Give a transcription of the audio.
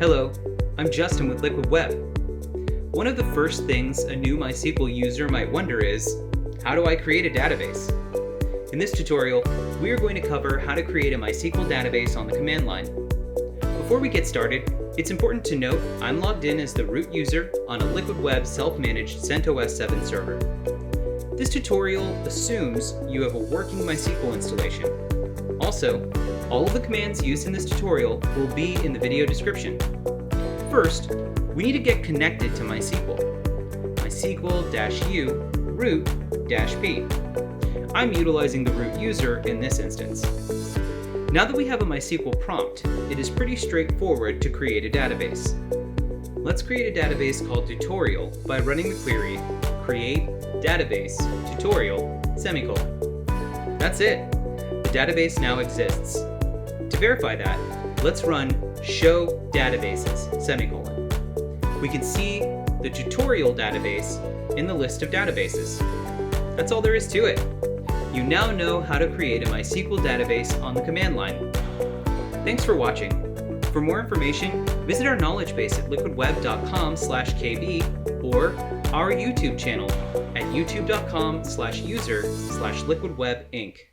Hello, I'm Justin with Liquid Web. One of the first things a new MySQL user might wonder is, how do I create a database? In this tutorial, we are going to cover how to create a MySQL database on the command line. Before we get started, it's important to note I'm logged in as the root user on a Liquid Web self-managed CentOS 7 server. This tutorial assumes you have a working MySQL installation. Also, all of the commands used in this tutorial will be in the video description. First, we need to get connected to MySQL. MySQL-u root-p. I'm utilizing the root user in this instance. Now that we have a MySQL prompt, it is pretty straightforward to create a database. Let's create a database called tutorial by running the query create database tutorial semicolon. That's it. The database now exists. To verify that, let's run show databases semicolon. We can see the tutorial database in the list of databases. That's all there is to it. You now know how to create a MySQL database on the command line. Thanks for watching. For more information, visit our knowledge base at liquidweb.com/kb or our YouTube channel at youtube.com/user/liquidwebinc.